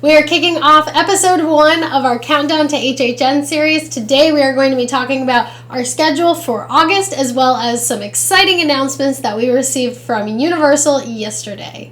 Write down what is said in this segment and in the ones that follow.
We are kicking off episode 1 of our Countdown to HHN series. Today we are going to be talking about our schedule for August as well as some exciting announcements that we received from Universal yesterday.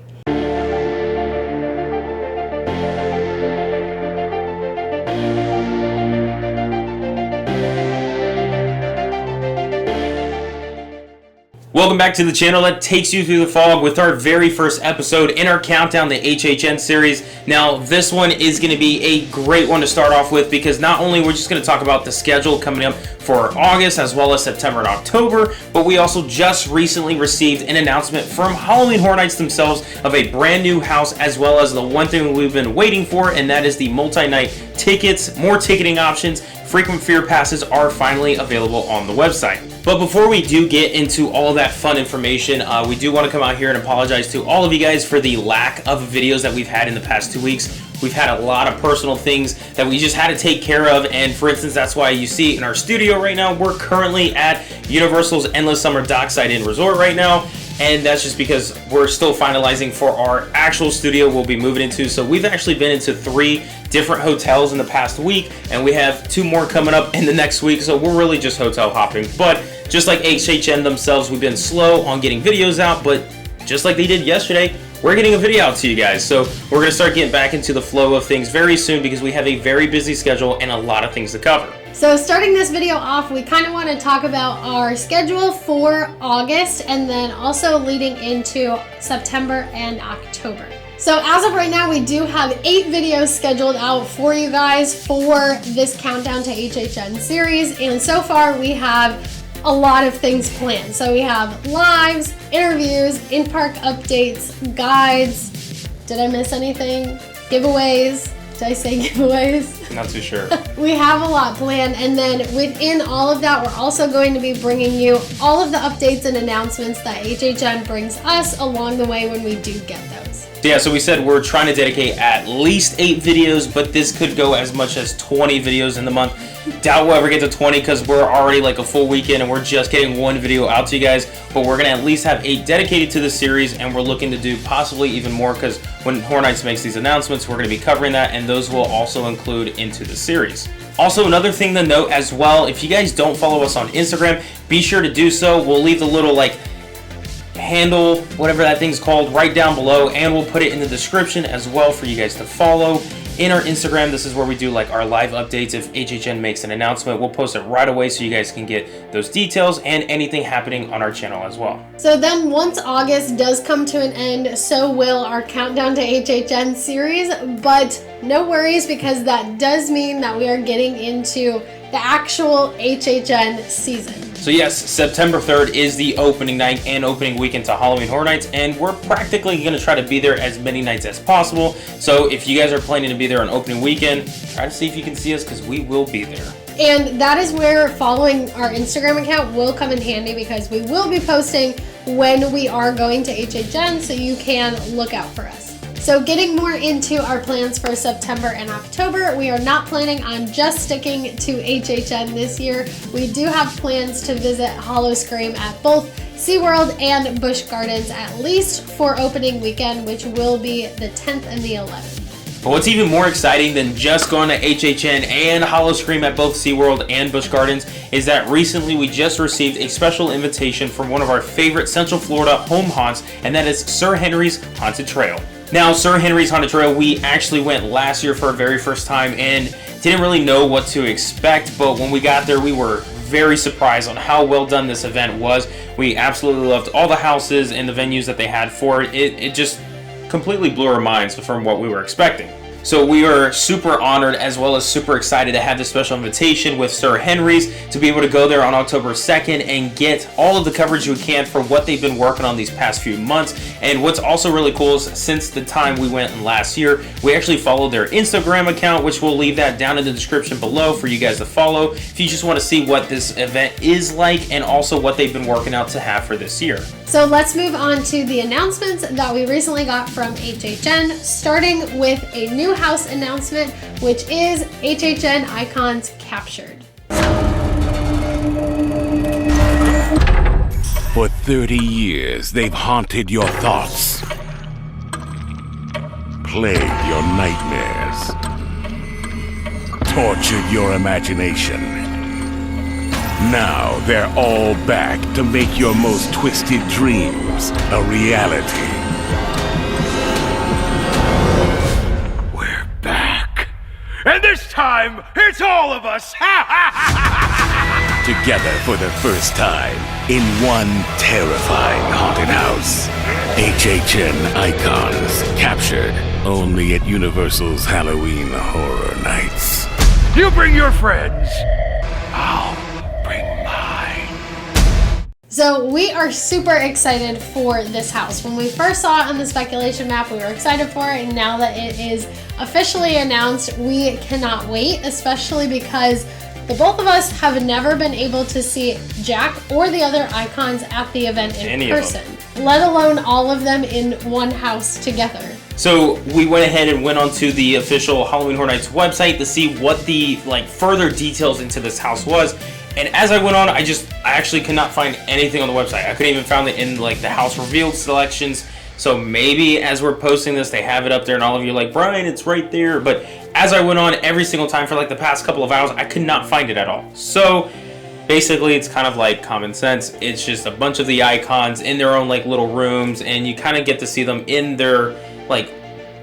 Welcome back to the channel that takes you through the fog with our very first episode in our Countdown to HHN series. Now, this one is going to be a great one to start off with because not only we're just going to talk about the schedule coming up for August as well as September and October, but we also just recently received an announcement from Halloween Horror Nights themselves of a brand new house as well as the one thing we've been waiting for, and that is the multi-night tickets. More ticketing options. Frequent Fear passes are finally available on the website. But before we do get into all that fun information, we do want to come out here and apologize to all of you guys for the lack of videos that we've had in the past 2 weeks. We've had a lot of personal things that we just had to take care of, and for instance, that's why you see in our studio right now, we're currently at Universal's Endless Summer Dockside Inn Resort right now, and that's just because we're still finalizing for our actual studio we'll be moving into. So we've actually been into 3 different hotels in the past week, and we have 2 more coming up in the next week, so we're really just hotel hopping. But just like HHN themselves, we've been slow on getting videos out, but just like they did yesterday, we're getting a video out to you guys. So we're going to start getting back into the flow of things very soon because we have a very busy schedule and a lot of things to cover. So starting this video off, we kind of want to talk about our schedule for August and then also leading into September and October. So as of right now, we do have 8 videos scheduled out for you guys for this Countdown to HHN series, and so far we have a lot of things planned. So we have lives, interviews, in-park updates, guides. Did I miss anything? Giveaways. Did I say giveaways? Not too sure. We have a lot planned, and then within all of that, we're also going to be bringing you all of the updates and announcements that HHN brings us along the way when we do get those. Yeah, so we said we're trying to dedicate at least 8 videos, but this could go as much as 20 videos in the month. Doubt we'll ever get to 20 because we're already like a full weekend and we're just getting 1 video out to you guys, but we're going to at least have 8 dedicated to the series, and we're looking to do possibly even more because when Horror Nights makes these announcements, we're going to be covering that, and those will also include into the series. Also, another thing to note as well, if you guys don't follow us on Instagram, be sure to do so. We'll leave the little handle, whatever that thing's called, right down below, and we'll put it in the description as well for you guys to follow. In our Instagram, this is where we do our live updates. If HHN makes an announcement, we'll post it right away so you guys can get those details and anything happening on our channel as well. So then once August does come to an end, so will our Countdown to HHN series, but no worries because that does mean that we are getting into the actual HHN season. So yes, September 3rd is the opening night and opening weekend to Halloween Horror Nights, and we're practically going to try to be there as many nights as possible. So if you guys are planning to be there on opening weekend, try to see if you can see us because we will be there. And that is where following our Instagram account will come in handy because we will be posting when we are going to HHN, so you can look out for us. So getting more into our plans for September and October, we are not planning on just sticking to HHN this year. We do have plans to visit Howl-O-Scream at both SeaWorld and Busch Gardens at least for opening weekend, which will be the 10th and the 11th. But what's even more exciting than just going to HHN and Howl-O-Scream at both SeaWorld and Busch Gardens is that recently we just received a special invitation from one of our favorite Central Florida home haunts, and that is Sir Henry's Haunted Trail. Now, Sir Henry's Haunted Trail, we actually went last year for our very first time and didn't really know what to expect, but when we got there, we were very surprised on how well done this event was. We absolutely loved all the houses and the venues that they had for it. It just completely blew our minds from what we were expecting. So we are super honored as well as super excited to have this special invitation with Sir Henry's to be able to go there on October 2nd and get all of the coverage we can for what they've been working on these past few months. And what's also really cool is since the time we went last year, we actually followed their Instagram account, which we'll leave that down in the description below for you guys to follow if you just want to see what this event is like and also what they've been working out to have for this year. So let's move on to the announcements that we recently got from HHN, starting with a new house announcement, which is HHN Icons Captured. For 30 years, they've haunted your thoughts, plagued your nightmares. tortured your imagination. Now they're all back to make your most twisted dreams a reality. We're back. And this time, it's all of us! Together for the first time in one terrifying haunted house. HHN Icons Captured. Only at Universal's Halloween Horror Nights. You bring your friends. I'll bring mine. So we are super excited for this house. When we first saw it on the speculation map, we were excited for it, and now that it is officially announced, we cannot wait, especially because the both of us have never been able to see Jack or the other icons at the event in person, let alone all of them in one house together. So we went ahead and went onto the official Halloween Horror Nights website to see what the further details into this house was. And as I went on, I actually could not find anything on the website. I couldn't even find it in the house revealed selections. So maybe as we're posting this, they have it up there and all of you are like, Brian, it's right there. But as I went on every single time for the past couple of hours, I could not find it at all. So basically it's kind of like common sense. It's just a bunch of the icons in their own little rooms, and you kind of get to see them in their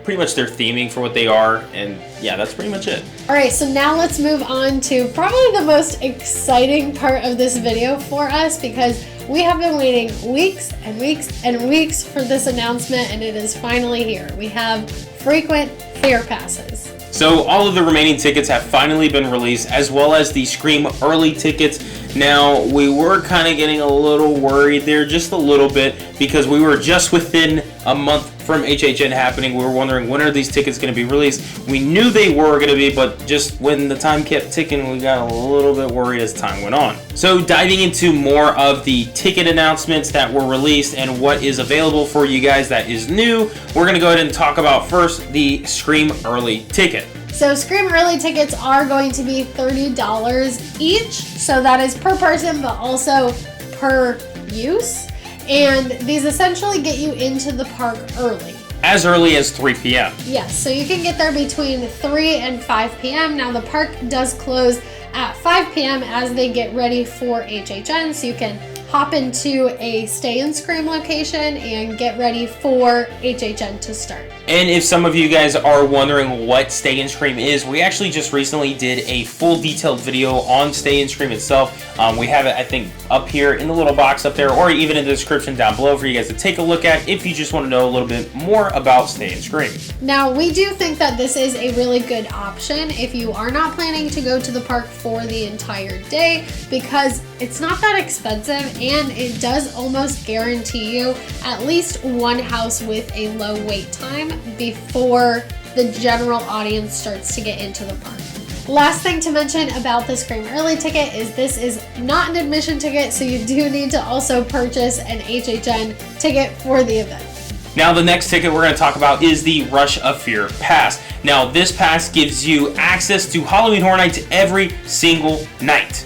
pretty much their theming for what they are. And yeah, that's pretty much it. All right, so now let's move on to probably the most exciting part of this video for us, because we have been waiting weeks and weeks and weeks for this announcement, and it is finally here. We have frequent fair passes. So all of the remaining tickets have finally been released, as well as the Scream early tickets. Now, we were kind of getting a little worried there, just a little bit, because we were just within a month from HHN happening. We were wondering, when are these tickets going to be released? We knew they were going to be, but just when the time kept ticking, we got a little bit worried as time went on. So diving into more of the ticket announcements that were released and what is available for you guys that is new, we're going to go ahead and talk about first the Scream early ticket. So Scream early tickets are going to be $30 each. So that is per person, but also per use. And these essentially get you into the park early. As early as 3 p.m. Yes, so you can get there between 3 and 5 p.m. Now the park does close at 5 p.m. as they get ready for HHN, so you can hop into a Stay and Scream location and get ready for HHN to start. And if some of you guys are wondering what Stay and Scream is, we actually just recently did a full detailed video on Stay and Scream itself. We have it, I think, up here in the little box up there, or even in the description down below for you guys to take a look at if you just want to know a little bit more about Stay and Scream. Now, we do think that this is a really good option if you are not planning to go to the park for the entire day, because it's not that expensive and it does almost guarantee you at least one house with a low wait time before the general audience starts to get into the park. Last thing to mention about the Scream early ticket is this is not an admission ticket, so you do need to also purchase an HHN ticket for the event. Now the next ticket we're going to talk about is the Rush of Fear Pass. Now this pass gives you access to Halloween Horror Nights every single night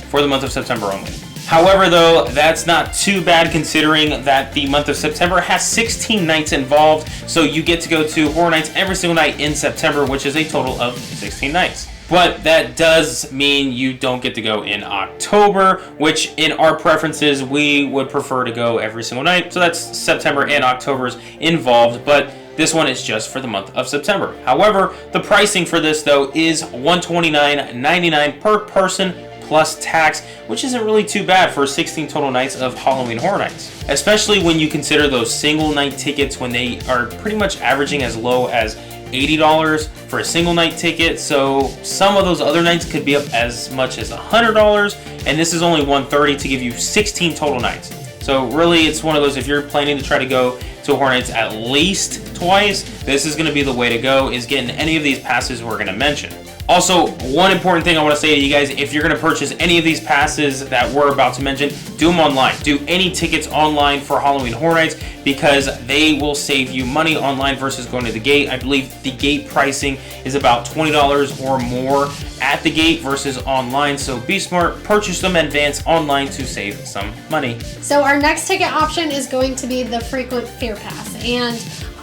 for the month of September only. However, though, that's not too bad considering that the month of September has 16 nights involved, so you get to go to Horror Nights every single night in September, which is a total of 16 nights. But that does mean you don't get to go in October, which in our preferences, we would prefer to go every single night. So that's September and October's involved, but this one is just for the month of September. However, the pricing for this, though, is $129.99 per person plus tax, which isn't really too bad for 16 total nights of Halloween Horror Nights. Especially when you consider those single night tickets when they are pretty much averaging as low as $80 for a single night ticket. So some of those other nights could be up as much as $100, and this is only $130 to give you 16 total nights. So really, it's one of those, if you're planning to try to go to Horror Nights at least twice, this is going to be the way to go, is getting any of these passes we're going to mention. Also, one important thing I want to say to you guys, if you're going to purchase any of these passes that we're about to mention, do them online. Do any tickets online for Halloween Horror Nights, because they will save you money online versus going to the gate. I believe the gate pricing is about $20 or more at the gate versus online, so be smart, purchase them in advance online to save some money. So our next ticket option is going to be the Frequent Fear Pass, and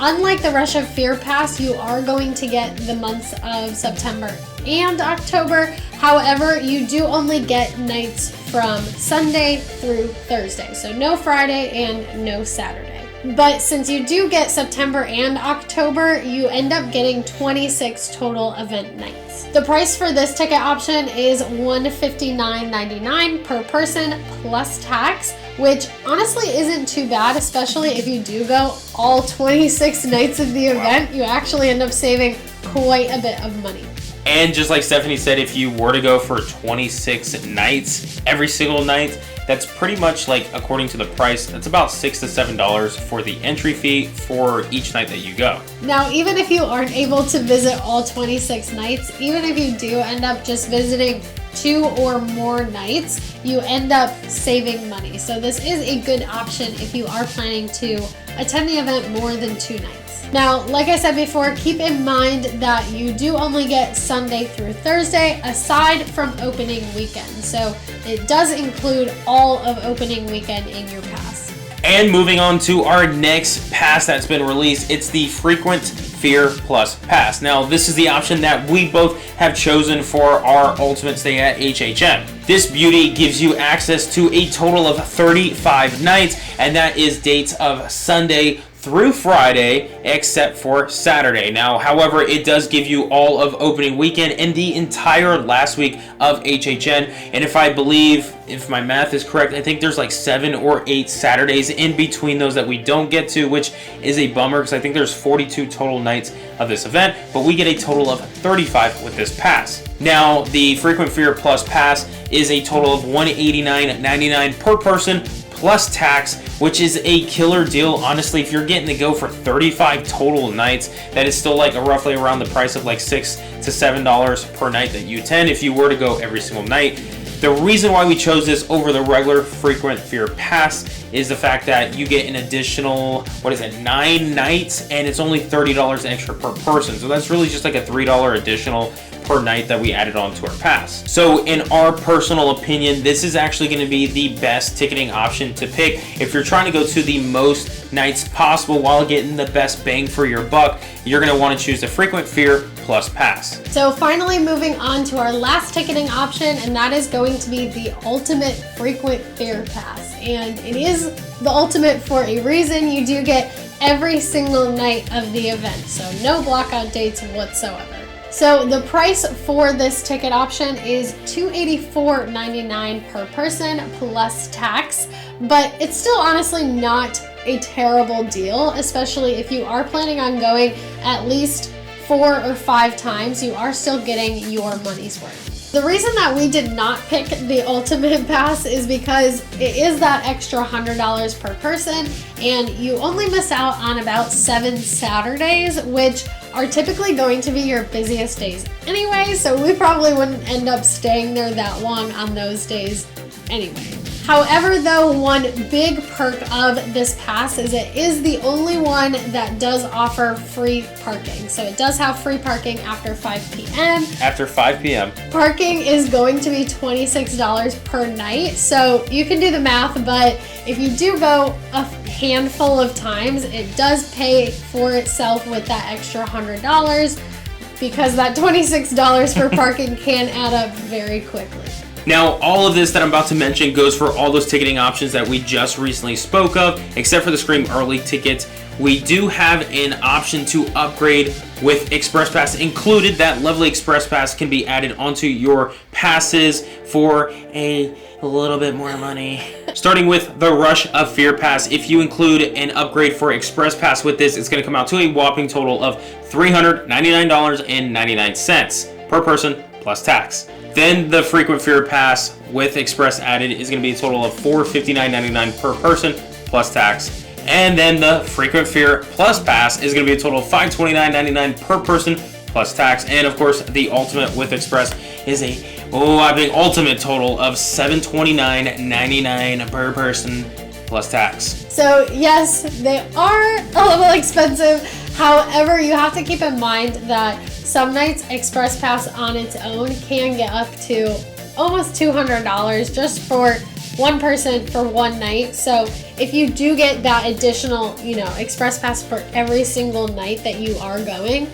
unlike the Rush of Fear Pass, you are going to get the months of September and October. However, you do only get nights from Sunday through Thursday. So no Friday and no Saturday. But since you do get September and October, you end up getting 26 total event nights. The price for this ticket option is $159.99 per person plus tax, which honestly isn't too bad, especially if you do go all 26 nights of the event. You actually end up saving quite a bit of money. And just like Stephanie said, if you were to go for 26 nights, every single night, that's pretty much like, according to the price, that's about $6 to $7 for the entry fee for each night that you go. Now, even if you aren't able to visit all 26 nights, even if you do end up just visiting 2 or more nights, you end up saving money. So this is a good option if you are planning to attend the event more than 2 nights. Now, like I said before, keep in mind that you do only get Sunday through Thursday aside from opening weekend. So it does include all of opening weekend in your pass. And moving on to our next pass that's been released, it's the Frequent Fear Plus Pass. Now, this is the option that we both have chosen for our ultimate stay at HHN. This beauty gives you access to a total of 35 nights, and that is dates of Sunday through Friday, except for Saturday. Now, however, it does give you all of opening weekend and the entire last week of HHN. And if my math is correct, I think there's like 7 or 8 Saturdays in between those that we don't get to, which is a bummer because I think there's 42 total nights of this event, but we get a total of 35 with this pass. Now, the Frequent Fear Plus Pass is a total of $189.99 per person plus tax, which is a killer deal. Honestly, if you're getting to go for 35 total nights, that is still like roughly around the price of like $6 to $7 per night that you attend if you were to go every single night. The reason why we chose this over the regular Frequent Fear Pass is the fact that you get an additional, 9 nights, and it's only $30 extra per person. So that's really just like a $3 additional per night that we added on to our pass. So in our personal opinion, this is actually going to be the best ticketing option to pick if you're trying to go to the most nights possible while getting the best bang for your buck. You're going to want to choose the Frequent Fear Plus Pass. So finally, moving on to our last ticketing option, and that is going to be the Ultimate Frequent Fear Pass. And it is the ultimate for a reason. You do get every single night of the event, so no blockout dates whatsoever. So the price for this ticket option is $284.99 per person plus tax, but it's still honestly not a terrible deal, especially if you are planning on going at least 4 or 5 times. You are still getting your money's worth. The reason that we did not pick the Ultimate Pass is because it is that extra $100 per person, and you only miss out on about 7 Saturdays, which are typically going to be your busiest days anyway, so we probably wouldn't end up staying there that long on those days anyway. However, though, one big perk of this pass is it is the only one that does offer free parking. So it does have free parking after 5 p.m. After 5 p.m. Parking is going to be $26 per night. So you can do the math, but if you do go a handful of times, it does pay for itself with that extra $100 because that $26 for parking can add up very quickly. Now, all of this that I'm about to mention goes for all those ticketing options that we just recently spoke of, except for the Scream Early tickets. We do have an option to upgrade with Express Pass included. That lovely Express Pass can be added onto your passes for a little bit more money. Starting with the Rush of Fear Pass, if you include an upgrade for Express Pass with this, it's going to come out to a whopping total of $399.99 per person plus tax. Then the Frequent Fear Pass with Express added is going to be a total of $459.99 per person plus tax. And then the Frequent Fear Plus Pass is going to be a total of $529.99 per person plus tax. And of course, the Ultimate with Express is a big ultimate total of $729.99 per person plus tax. So yes, they are a little expensive. However, you have to keep in mind that some nights Express Pass on its own can get up to almost $200 just for one person for one night. So if you do get that additional, express pass for every single night that you are going,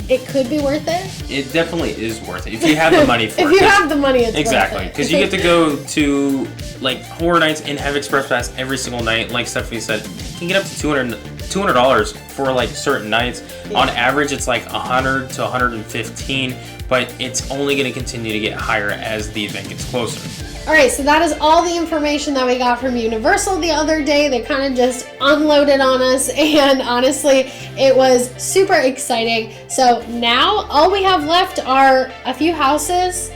it could be worth it. It definitely is worth it if you have the money for it. If you have the money, it's exactly, worth it. because you get to go to like horror nights and have express pass every single night. Like Stephanie said, you can get up to $200 for like certain nights. Yeah. On average, it's like $100 to $115, but it's only going to continue to get higher as the event gets closer. All right, so that is all the information that we got from Universal the other day. They kind of just unloaded on us, and honestly, it was super exciting. So now all we have left are a few houses,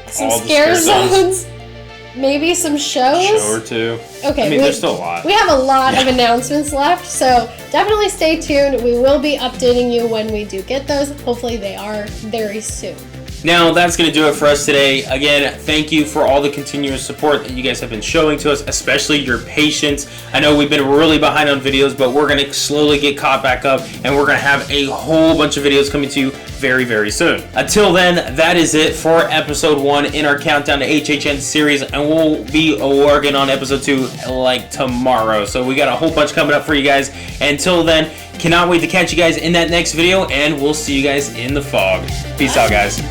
some scare zones, maybe some shows. Show or two. Okay, I mean, there's still a lot. We have a lot of announcements left, so definitely stay tuned. We will be updating you when we do get those. Hopefully they are very soon. Now, that's going to do it for us today. Again, thank you for all the continuous support that you guys have been showing to us, especially your patience. I know we've been really behind on videos, but we're going to slowly get caught back up, and we're going to have a whole bunch of videos coming to you very, very soon. Until then, that is it for episode 1 in our countdown to HHN series, and we'll be working on episode 2 like tomorrow. So we got a whole bunch coming up for you guys. Until then, cannot wait to catch you guys in that next video, and we'll see you guys in the fog. Peace out, guys.